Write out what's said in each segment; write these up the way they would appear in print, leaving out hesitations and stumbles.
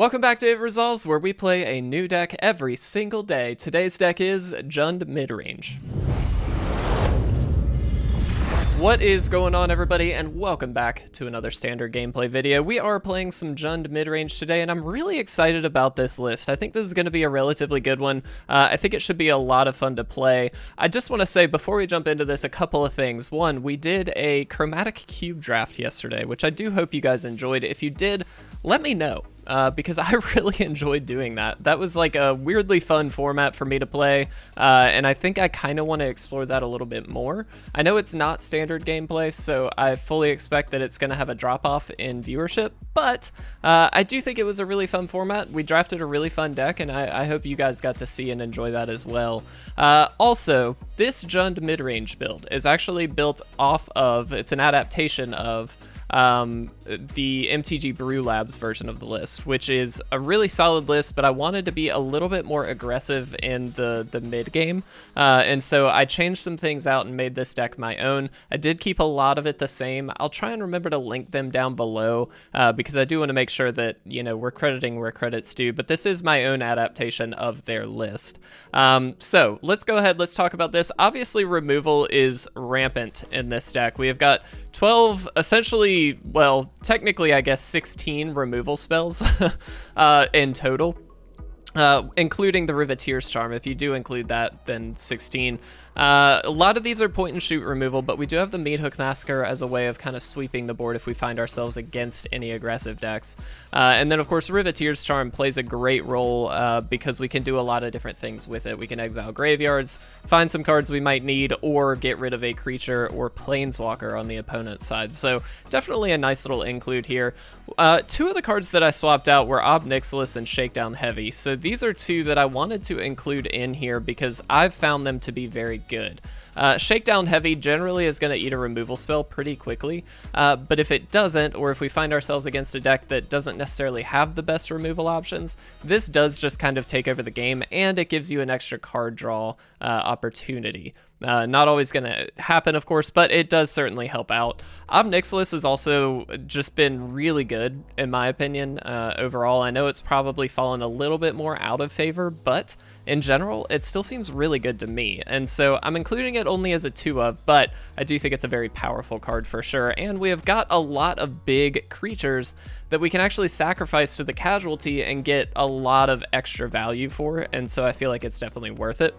Welcome back to It Resolves, where we play a new deck every single day. Today's deck is Jund Midrange. What is going on, everybody, and welcome back to another standard gameplay video. We are playing some Jund Midrange today, and I'm really excited about this list. I think this is going to be a relatively good one. I think it should be a lot of fun to play. I just want to say, before we jump into this, a couple of things. One, we did a chromatic cube draft yesterday, which I do hope you guys enjoyed. If you did, let me know. Because I really enjoyed doing that. That was like a weirdly fun format for me to play, and I think I kind of want to explore that a little bit more. I know it's not standard gameplay, so I fully expect that it's going to have a drop-off in viewership, but I do think it was a really fun format. We drafted a really fun deck, and I hope you guys got to see and enjoy that as well. Also, this Jund Midrange build is actually built off of, it's an adaptation of the MTGBrewlabs version of the list, which is a really solid list, but I wanted to be a little bit more aggressive in the mid game, and so I changed some things out and made this deck my own. I did keep a lot of it the same. I'll try and remember to link them down below, because I do want to make sure that, you know, we're crediting where credit's due, but this is my own adaptation of their list. So let's go ahead, let's talk about this. Obviously, removal is rampant in this deck. We have got 12, essentially, well, technically, I guess 16 removal spells in total, including the Riveteer's Charm. If you do include that, then 16. A lot of these are point and shoot removal, but we do have the Meat Hook Massacre as a way of kind of sweeping the board if we find ourselves against any aggressive decks. And then, of course, Riveteer's Charm plays a great role because we can do a lot of different things with it. We can exile graveyards, find some cards we might need, or get rid of a creature or planeswalker on the opponent's side. So definitely a nice little include here. Two of the cards that I swapped out were Ob Nixilis and Shakedown Heavy. So these are two that I wanted to include in here because I've found them to be very good. Shakedown Heavy generally is going to eat a removal spell pretty quickly, but if it doesn't, or if we find ourselves against a deck that doesn't necessarily have the best removal options, this does just kind of take over the game, and it gives you an extra card draw opportunity. Not always going to happen, of course, but it does certainly help out. Ob Nixilis has also just been really good, in my opinion, overall. I know it's probably fallen a little bit more out of favor, but in general, it still seems really good to me. And so I'm including it only as a 2-of, but I do think it's a very powerful card for sure. And we have got a lot of big creatures that we can actually sacrifice to the casualty and get a lot of extra value for. And so I feel like it's definitely worth it.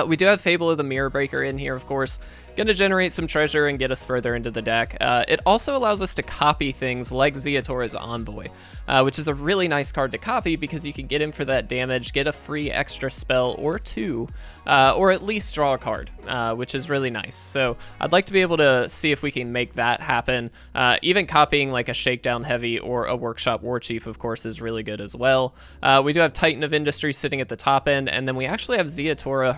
We do have Fable of the Mirror Breaker in here, of course. Going to generate some treasure and get us further into the deck. It also allows us to copy things like Ziatora's Envoy, which is a really nice card to copy because you can get him for that damage, get a free extra spell or two, or at least draw a card, which is really nice. So I'd like to be able to see if we can make that happen. Even copying like a Shakedown Heavy or a Workshop Warchief, of course, is really good as well. We do have Titan of Industry sitting at the top end, and then we actually have Ziatora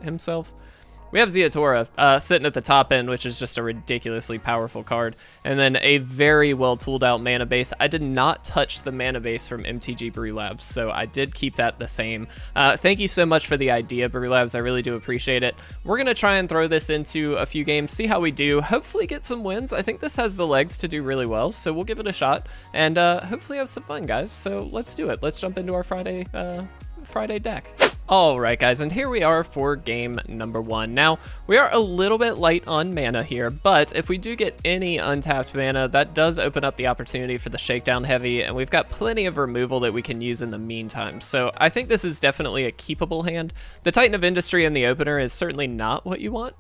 himself. We have Ziatora sitting at the top end, which is just a ridiculously powerful card. And then a very well tooled out mana base. I did not touch the mana base from MTGBrewlabs, so I did keep that the same. Thank you so much for the idea, Brewlabs. I really do appreciate it. We're going to try and throw this into a few games, see how we do, hopefully get some wins. I think this has the legs to do really well, so we'll give it a shot and hopefully have some fun, guys. So let's do it. Let's jump into our Friday deck. Alright guys, and here we are for game number 1. Now, we are a little bit light on mana here, but if we do get any untapped mana, that does open up the opportunity for the Shakedown Heavy, and we've got plenty of removal that we can use in the meantime. So I think this is definitely a keepable hand. The Titan of Industry in the opener is certainly not what you want,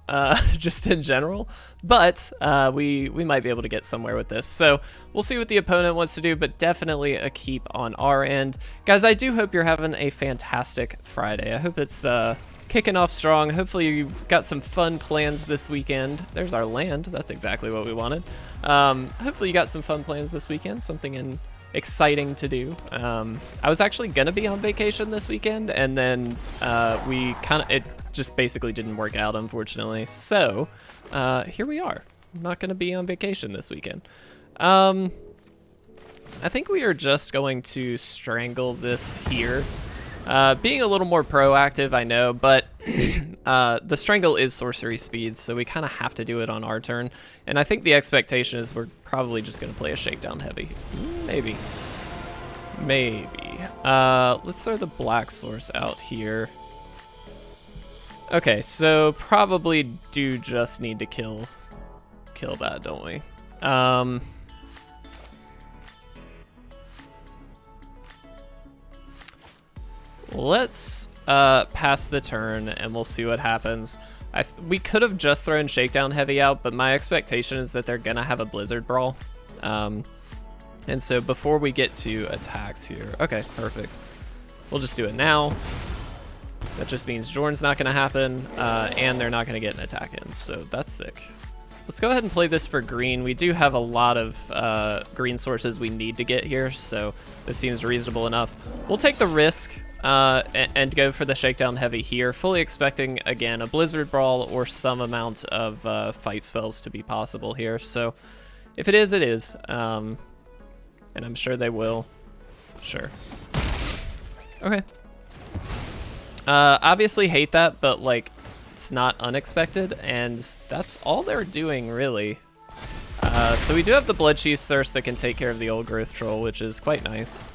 just in general, but we might be able to get somewhere with this. So we'll see what the opponent wants to do, but definitely a keep on our end. Guys, I do hope you're having a fantastic Friday. I hope it's kicking off strong. Hopefully you got some fun plans this weekend. There's our land. That's exactly what we wanted. Hopefully you got some fun plans this weekend, something exciting to do. I was actually gonna be on vacation this weekend, and then it just basically didn't work out, unfortunately. So here we are. I'm not gonna be on vacation this weekend. I think we are just going to strangle this here. Being a little more proactive, I know, but the Strangle is sorcery speed, so we kind of have to do it on our turn. And I think the expectation is we're probably just going to play a Shakedown Heavy. Maybe. Maybe. Let's throw the black source out here. Okay, so probably do just need to kill that, don't we? Let's pass the turn and we'll see what happens. We could have just thrown Shakedown Heavy out, but my expectation is that they're gonna have a Blizzard Brawl. And so before we get to attacks here, okay, perfect. We'll just do it now. That just means Jorn's not gonna happen, and they're not gonna get an attack in, so that's sick. Let's go ahead and play this for green. We do have a lot of green sources we need to get here, so this seems reasonable enough. We'll take the risk and go for the Shakedown Heavy here, fully expecting, again, a Blizzard Brawl or some amount of fight spells to be possible here. So if it is, it is. And I'm sure they will. Sure. Okay. Obviously hate that, but like, it's not unexpected, and that's all they're doing, really. So we do have the Blood Chief's Thirst that can take care of the Old Growth Troll, which is quite nice.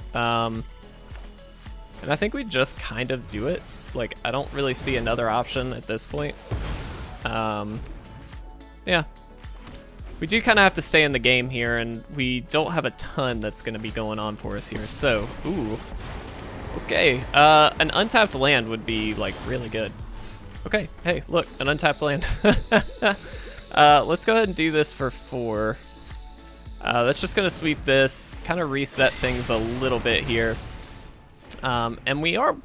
And I think we just kind of do it. Like, I don't really see another option at this point. Yeah. We do kind of have to stay in the game here, and we don't have a ton that's going to be going on for us here. So, ooh. Okay. An untapped land would be, like, really good. Okay. Hey, look, an untapped land. Let's go ahead and do this for 4. That's just going to sweep this, kind of reset things a little bit here. And we are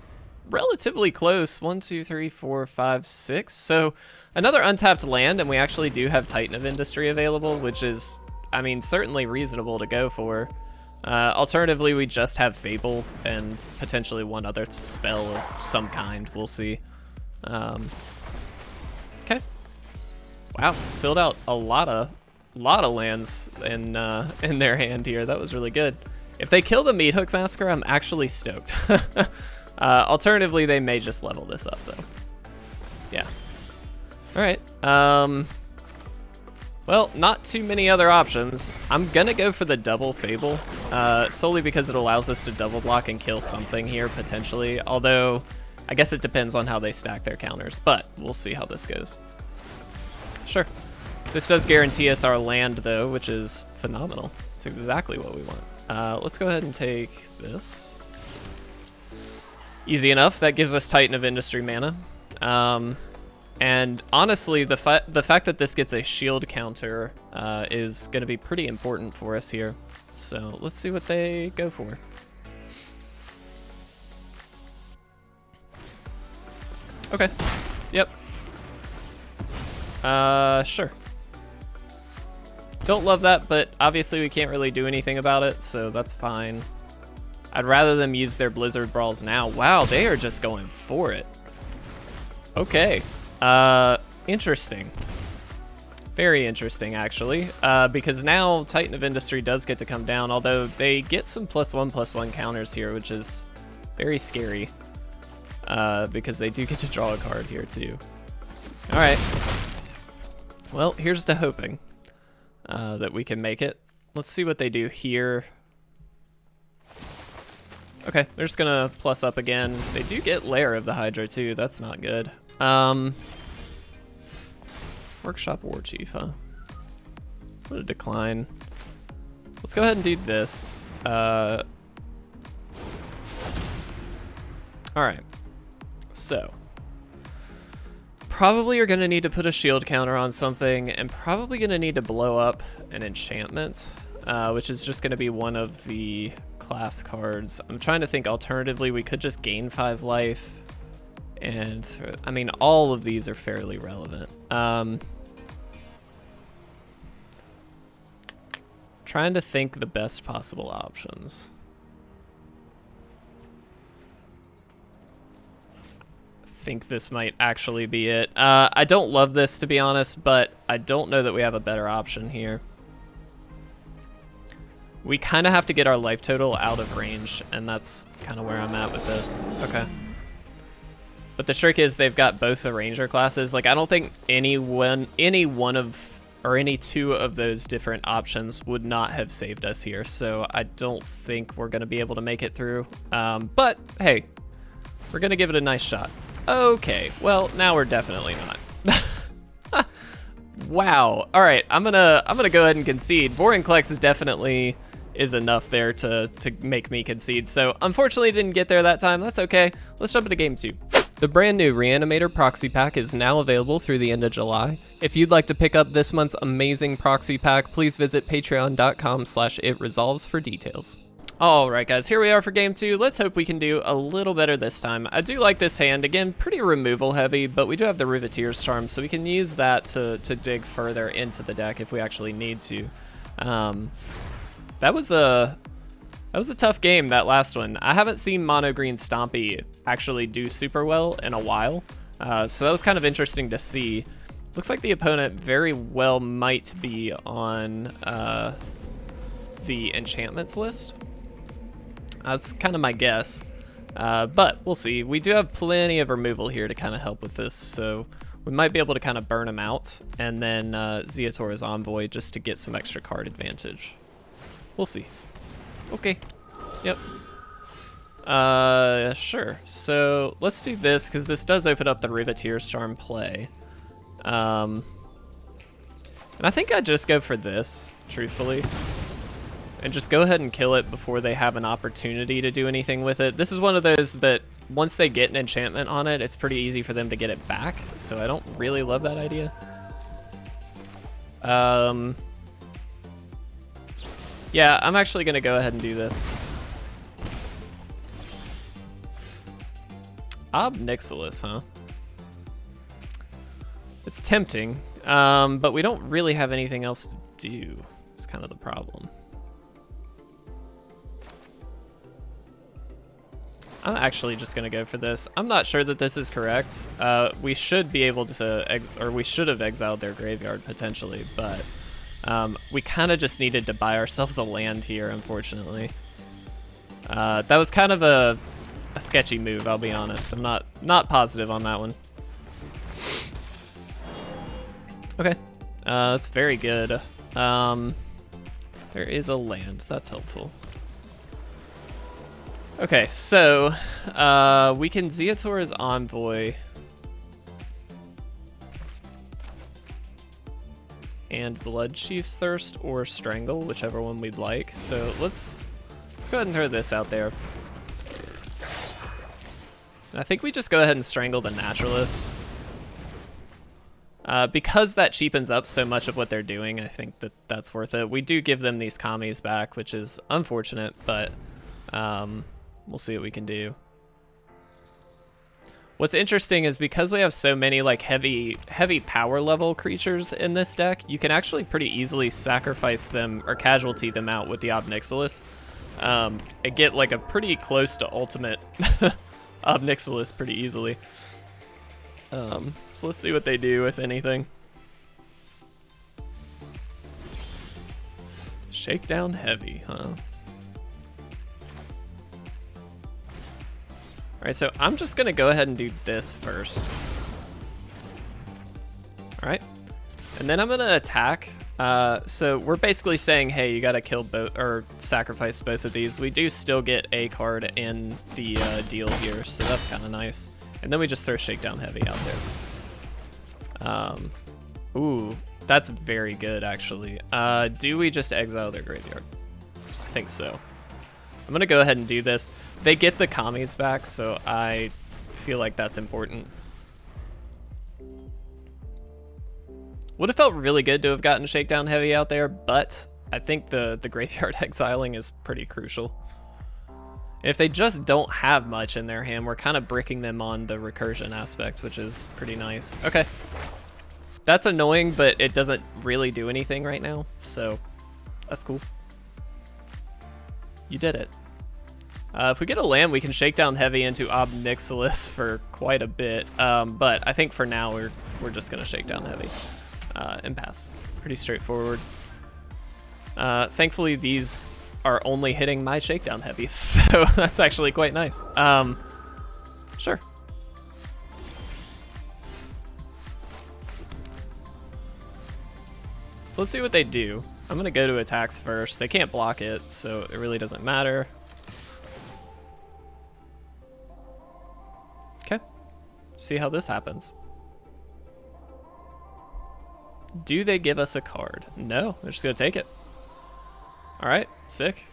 relatively close. 1, 2, 3, 4, 5, 6. So another untapped land, and we actually do have Titan of Industry available, which is, I mean, certainly reasonable to go for. Alternatively, we just have Fable and potentially one other spell of some kind. We'll see. Okay. Wow, filled out a lot of lands in their hand here. That was really good. If they kill the Meat Hook Massacre, I'm actually stoked. Alternatively, they may just level this up, though. Yeah. All right. Well, not too many other options. I'm gonna go for the double Fable, solely because it allows us to double block and kill something here, potentially. Although, I guess it depends on how they stack their counters, but we'll see how this goes. Sure. This does guarantee us our land, though, which is phenomenal. It's exactly what we want. Let's go ahead and take this. Easy enough. That gives us Titan of Industry mana. And honestly, the fact that this gets a shield counter is going to be pretty important for us here. So let's see what they go for. Okay. Yep. Sure. Don't love that, but obviously we can't really do anything about it, so that's fine. I'd rather them use their Blizzard Brawls now. Wow, they are just going for it. Okay. Interesting. Very interesting, actually, because now Titan of Industry does get to come down, although they get some +1/+1 counters here, which is very scary, because they do get to draw a card here, too. All right. Well, here's to hoping that we can make it. Let's see what they do here. Okay, they're just gonna plus up again. They do get Lair of the Hydra, too. That's not good. Workshop War Chief, huh? What a decline. Let's go ahead and do this. All right. So, probably you're gonna need to put a shield counter on something, and probably gonna need to blow up an enchantment, which is just gonna be one of the class cards. I'm trying to think alternatively, we could just gain 5 life. And I mean, all of these are fairly relevant. Trying to think the best possible options. I think this might actually be it. I don't love this, to be honest, but I don't know that we have a better option here. We kind of have to get our life total out of range, and that's kind of where I'm at with this. Okay. But the trick is they've got both the ranger classes. Like, I don't think any one of or any two of those different options would not have saved us here. So I don't think we're going to be able to make it through. But hey, we're going to give it a nice shot. Okay, well, now we're definitely not. Wow. All right, I'm gonna go ahead and concede. Vorinclex definitely is enough there to make me concede. So unfortunately didn't get there that time. That's okay. Let's jump into game 2. The brand new Reanimator proxy pack is now available through the end of July. If you'd like to pick up this month's amazing proxy pack, please visit patreon.com/itresolves for details. All right, guys, here we are for game 2. Let's hope we can do a little better this time. I do like this hand. Again, pretty removal heavy, but we do have the Riveteer's Charm, so we can use that to dig further into the deck if we actually need to. That was a tough game, that last one. I haven't seen Mono Green Stompy actually do super well in a while, so that was kind of interesting to see. Looks like the opponent very well might be on the enchantments list. That's kind of my guess, but we'll see. We do have plenty of removal here to kind of help with this, so we might be able to kind of burn him out, and then Zeotora's Envoy just to get some extra card advantage. We'll see. Okay. Yep. Sure. So let's do this, because this does open up the Riveteer's Charm play. And I think I'd just go for this, truthfully. And just go ahead and kill it before they have an opportunity to do anything with it. This is one of those that once they get an enchantment on it, it's pretty easy for them to get it back. So I don't really love that idea. Yeah, I'm actually going to go ahead and do this. Ob Nixilis, huh? It's tempting, but we don't really have anything else to do. It's kind of the problem. I'm actually just going to go for this. I'm not sure that this is correct. We should be able to, we should have exiled their graveyard potentially, but we kind of just needed to buy ourselves a land here, unfortunately. That was kind of a sketchy move, I'll be honest. I'm not positive on that one. Okay, that's very good. There is a land, that's helpful. Okay, so we can Zeotora's Envoy and Bloodchief's Thirst or Strangle, whichever one we'd like. So let's go ahead and throw this out there. I think we just go ahead and Strangle the Naturalist. Because that cheapens up so much of what they're doing, I think that that's worth it. We do give them these Kamis back, which is unfortunate, but we'll see what we can do. What's interesting is because we have so many like heavy power level creatures in this deck, you can actually pretty easily sacrifice them or casualty them out with the Ob Nixilis. And get like a pretty close to ultimate Ob Nixilis pretty easily. So let's see what they do, if anything. Shakedown Heavy, huh? All right, so I'm just gonna go ahead and do this first. All right, and then I'm gonna attack. So we're basically saying, hey, you gotta kill both or sacrifice both of these. We do still get a card in the deal here, so that's kind of nice. And then we just throw Shakedown Heavy out there. Ooh, that's very good, actually. Do we just exile their graveyard? I think so. I'm gonna go ahead and do this. They get the Kamis back, so I feel like that's important. Would have felt really good to have gotten Shakedown Heavy out there, but I think the graveyard exiling is pretty crucial. If they just don't have much in their hand, we're kind of bricking them on the recursion aspect, which is pretty nice. Okay. That's annoying, but it doesn't really do anything right now, so that's cool. You did it. If we get a land, we can Shakedown Heavy into Ob Nixilis for quite a bit, but I think for now we're just going to Shakedown Heavy and pass. Pretty straightforward. Thankfully, these are only hitting my Shakedown Heavies, so that's actually quite nice. Sure. So let's see what they do. I'm gonna go to attacks first. They can't block it, so it really doesn't matter. Okay, see how this happens. Do they give us a card? No, they're just gonna take it. All right, sick.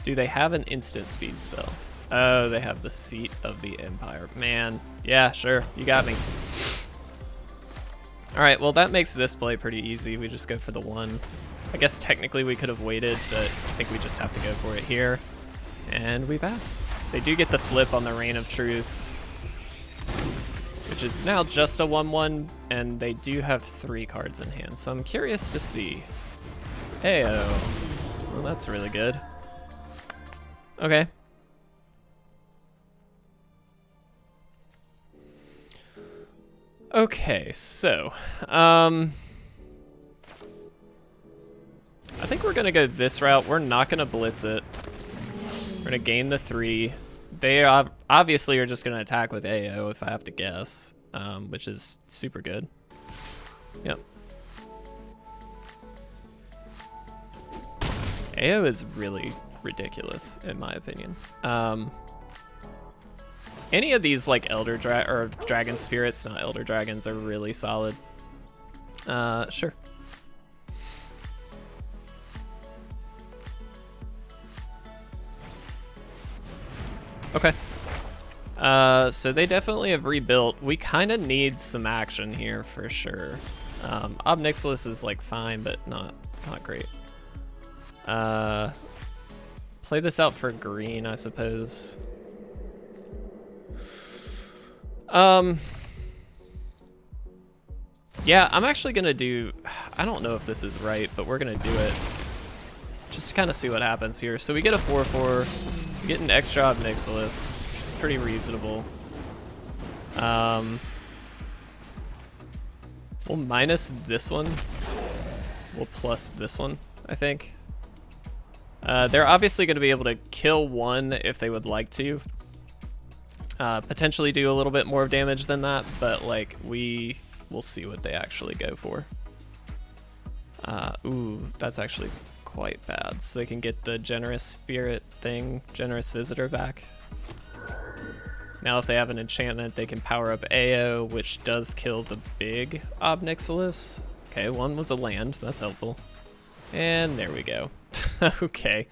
Do they have an instant speed spell? Oh, they have the Seat of the Empire. Man, yeah, sure, you got me. All right, well, that makes this play pretty easy. We just go for the 1. I guess technically we could have waited, but I think we just have to go for it here. And we pass. They do get the flip on the Reign of Truth, which is now just a 1/1, and they do have 3 cards in hand, so I'm curious to see. Heyo. Well, that's really good. Okay. Okay, so, I think we're gonna go this route. We're not gonna blitz it. We're gonna gain the 3. They obviously are just gonna attack with AO if I have to guess, which is super good. Yep. AO is really ridiculous in my opinion. Any of these like Dragon Spirits, not Elder Dragons, are really solid. Sure. Okay. So they definitely have rebuilt. We kind of need some action here for sure. Ob Nixilis is like fine, but not great. Play this out for green, I suppose. Yeah, I'm actually gonna do, I don't know if this is right, but we're gonna do it just to kind of see what happens here. So we get a 4/4, we get an extra Ob Nixilis, which is pretty reasonable. We'll minus this one, we'll plus this one, I think. They're obviously gonna be able to kill 1 if they would like to. Potentially do a little bit more damage than that, but like we will see what they actually go for. Ooh, that's actually quite bad. So they can get the Generous Spirit thing, Generous Visitor back. Now if they have an enchantment, they can power up AO, which does kill the big Ob Nixilis. Okay, 1 was a land, that's helpful. And there we go. Okay.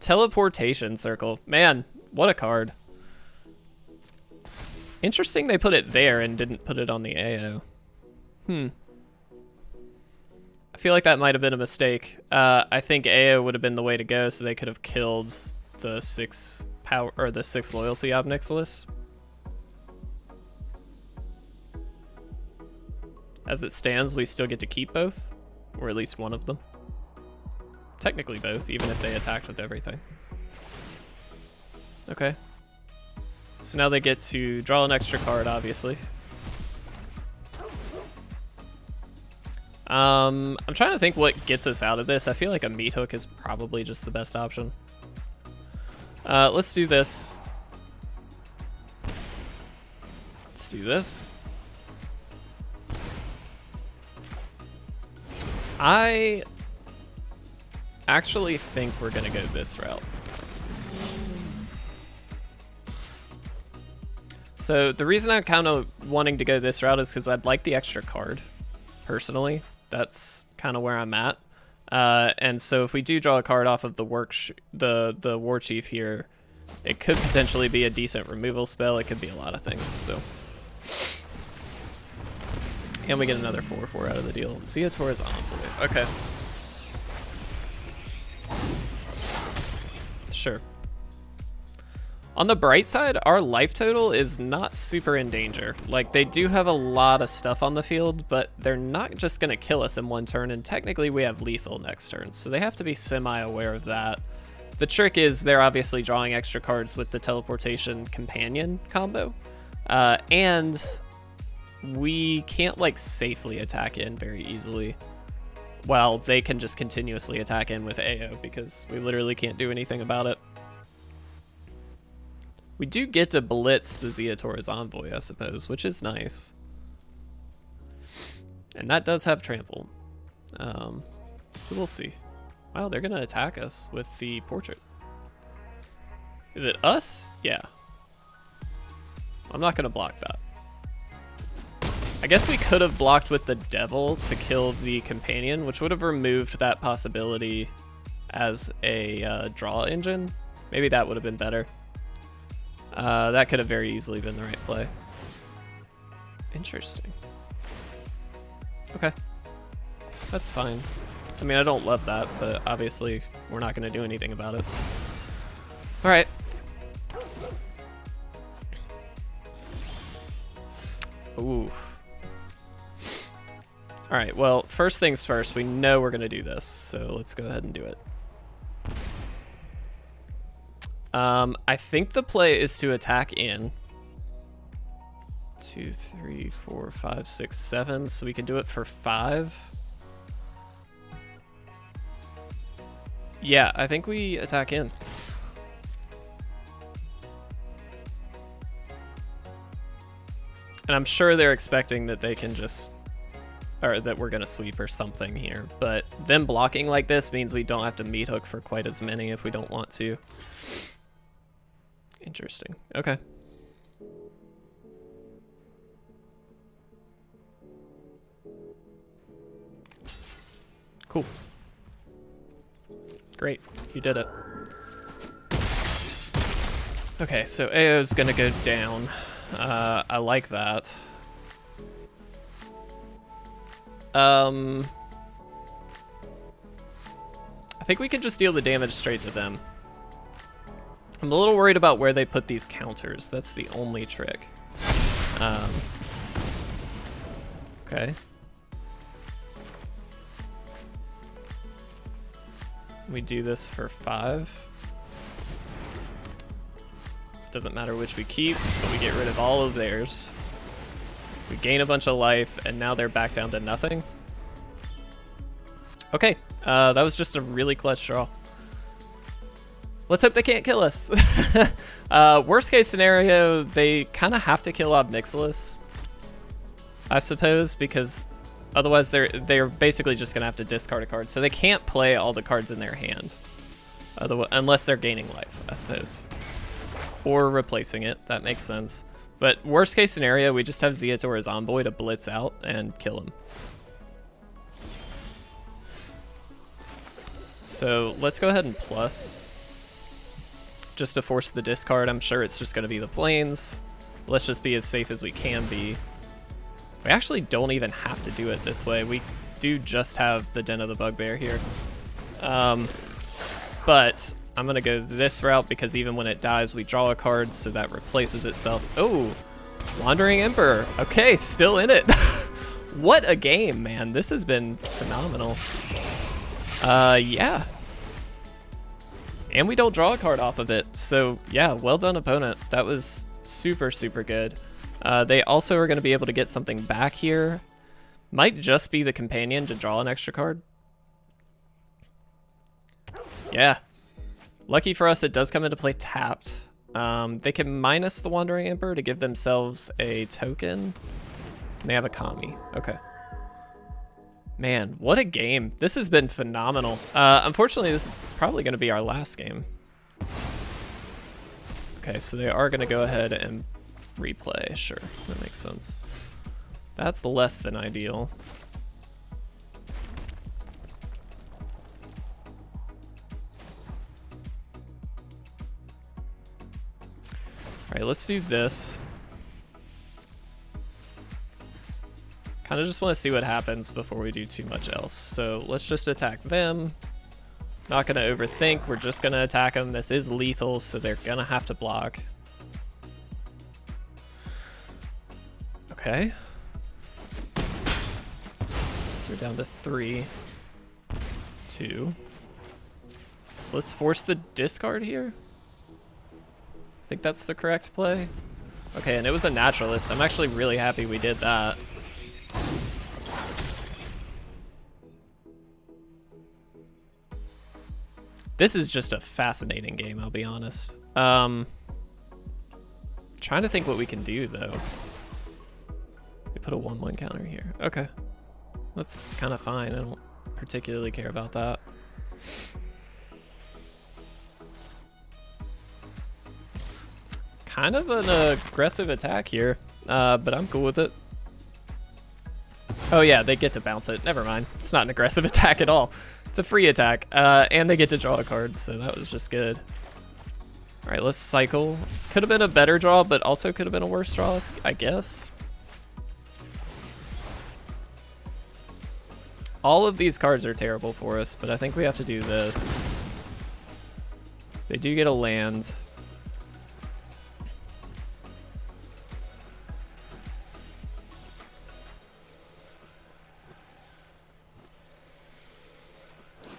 Teleportation Circle. Man, what a card. Interesting they put it there and didn't put it on the AO. I feel like that might have been a mistake. I think AO would have been the way to go, so they could have killed the 6 power or the 6 loyalty Ob Nixilis. As it stands, we still get to keep both, or at least one of them. Technically both, even if they attacked with everything. Okay. So now they get to draw an extra card, obviously. I'm trying to think what gets us out of this. I feel like a Meat Hook is probably just the best option. Let's do this. Let's do this. I actually think we're gonna go this route. So the reason I'm kind of wanting to go this route is because I'd like the extra card, personally. That's kind of where I'm at. And so if we do draw a card off of the War Chief here, it could potentially be a decent removal spell. It could be a lot of things. So, and we get another 4/4 out of the deal. Zeator's Envoy. Okay. Sure. On the bright side, our life total is not super in danger. Like, they do have a lot of stuff on the field, but they're not just going to kill us in one turn, and technically we have lethal next turn, so they have to be semi-aware of that. The trick is they're obviously drawing extra cards with the Teleportation Companion combo, and we can't, like, safely attack in very easily, while they can just continuously attack in with AO, because we literally can't do anything about it. We do get to blitz the Zeator's Envoy, I suppose, which is nice. And that does have trample. So we'll see. Wow, they're gonna attack us with the portrait. Is it us? Yeah. I'm not gonna block that. I guess we could have blocked with the devil to kill the companion, which would have removed that possibility as a draw engine. Maybe that would have been better. That could have very easily been the right play. Interesting. Okay. That's fine. I mean, I don't love that, but obviously we're not going to do anything about it. All right. Ooh. All right, well, first things first, we know we're going to do this, so let's go ahead and do it. I think the play is to attack in 2, 3, 4, 5, 6, 7, so we can do it for 5. Yeah, I think we attack in. And I'm sure they're expecting that they can just, or that we're gonna sweep or something here, but them blocking like this means we don't have to meat hook for quite as many if we don't want to. Interesting. Okay. Cool. Great, you did it. Okay, so AO's gonna go down. I like that. I think we can just deal the damage straight to them. I'm a little worried about where they put these counters. That's the only trick. Okay. We do this for 5. Doesn't matter which we keep, but we get rid of all of theirs. We gain a bunch of life, and now they're back down to nothing. Okay, that was just a really clutch draw. Let's hope they can't kill us. Worst case scenario, they kind of have to kill Ob Nixilis, I suppose, because otherwise they're basically just gonna have to discard a card. So they can't play all the cards in their hand, unless they're gaining life, I suppose, or replacing it. That makes sense. But worst case scenario, we just have Zeator's Envoy to blitz out and kill him. So let's go ahead and plus, just to force the discard. I'm sure it's just going to be the plains. Let's just be as safe as we can be. We actually don't even have to do it this way. We do just have the Den of the Bugbear here. But I'm going to go this route because even when it dies, we draw a card, so that replaces itself. Oh, Wandering Emperor. Okay, still in it. What a game, man. This has been phenomenal. Yeah. And we don't draw a card off of it. So yeah, well done, opponent. That was super, super good. They also are going to be able to get something back here. Might just be the companion to draw an extra card. Yeah. Lucky for us, it does come into play tapped. They can minus the Wandering Emperor to give themselves a token. They have a Kami. Okay. Man, what a game. This has been phenomenal. Unfortunately, this is probably going to be our last game. Okay, so they are going to go ahead and replay. Sure, that makes sense. That's less than ideal. All right, let's do this. Kind of just want to see what happens before we do too much else. So let's just attack them. Not going to overthink. We're just going to attack them. This is lethal, so they're going to have to block. Okay. So we're down to 3, 2. So let's force the discard here. I think that's the correct play. Okay, and it was a naturalist. I'm actually really happy we did that. This is just a fascinating game, I'll be honest. Trying to think what we can do though. We put a 1/1 counter here. Okay. That's kind of fine. I don't particularly care about that. Kind of an aggressive attack here, but I'm cool with it. Oh yeah, they get to bounce it. Never mind. It's not an aggressive attack at all. It's a free attack, and they get to draw a card, so that was just good. All right, let's cycle. Could have been a better draw, but also could have been a worse draw, I guess. All of these cards are terrible for us, but I think we have to do this. They do get a land.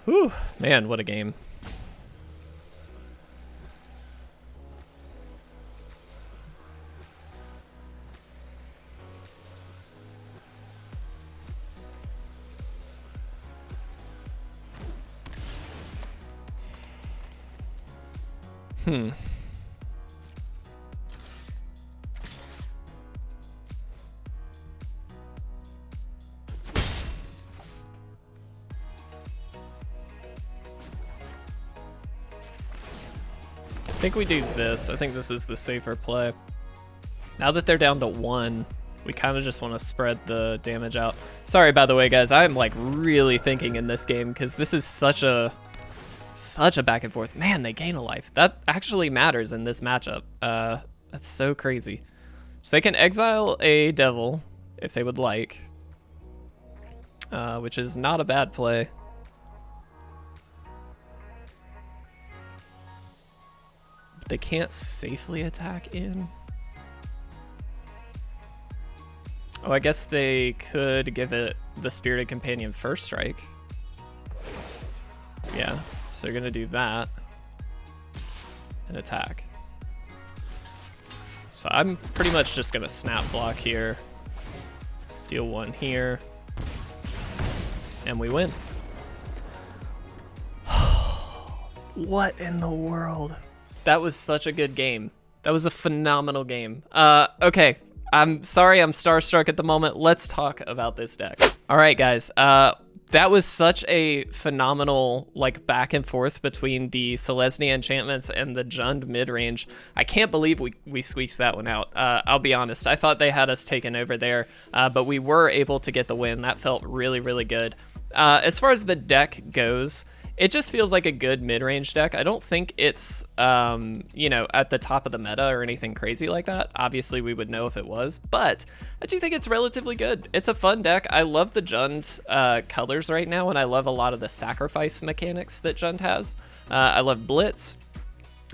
Whew, man, what a game. I think we do this. I think this is the safer play. Now that they're down to 1, we kind of just want to spread the damage out. Sorry, by the way, guys. I'm like really thinking in this game because this is such a back and forth. Man, they gain a life. That actually matters in this matchup. That's so crazy. So they can exile a devil if they would like, which is not a bad play. They can't safely attack in. Oh, I guess they could give it the Spirited Companion first strike. Yeah, so they're gonna do that and attack. So I'm pretty much just gonna snap block here, deal 1 here, and we win. What in the world? That was such a good game. That was a phenomenal game. Okay, I'm sorry I'm starstruck at the moment. Let's talk about this deck. All right, guys. That was such a phenomenal like back and forth between the Selesnya enchantments and the Jund Midrange. I can't believe we squeaked that one out. I'll be honest. I thought they had us taken over there, but we were able to get the win. That felt really, really good. As far as the deck goes, it just feels like a good mid-range deck. I don't think it's, you know, at the top of the meta or anything crazy like that. Obviously, we would know if it was, but I do think it's relatively good. It's a fun deck. I love the Jund colors right now, and I love a lot of the sacrifice mechanics that Jund has. I love Blitz.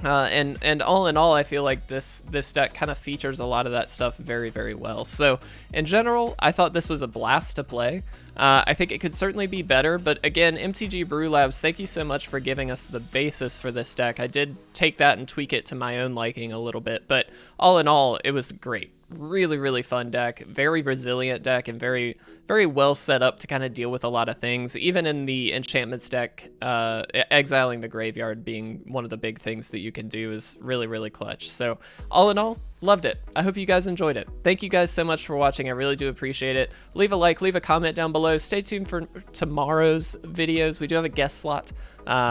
And all in all, I feel like this deck kind of features a lot of that stuff very, very well. So in general, I thought this was a blast to play. I think it could certainly be better, but again, MTGBrewlabs, thank you so much for giving us the basis for this deck. I did take that and tweak it to my own liking a little bit, but all in all, it was great. Really, really fun deck, very resilient deck, and very, very well set up to kind of deal with a lot of things. Even in the enchantments deck, exiling the graveyard being one of the big things that you can do is really, really clutch. So all in all, loved it. I hope you guys enjoyed it. Thank you guys so much for watching. I really do appreciate it. Leave a like, leave a comment down below. Stay tuned for tomorrow's videos. We do have a guest slot,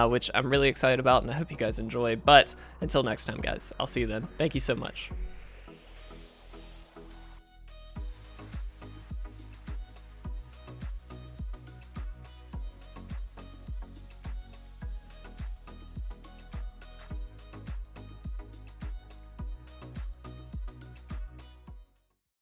which I'm really excited about, and I hope you guys enjoy. But until next time, guys, I'll see you then. Thank you so much.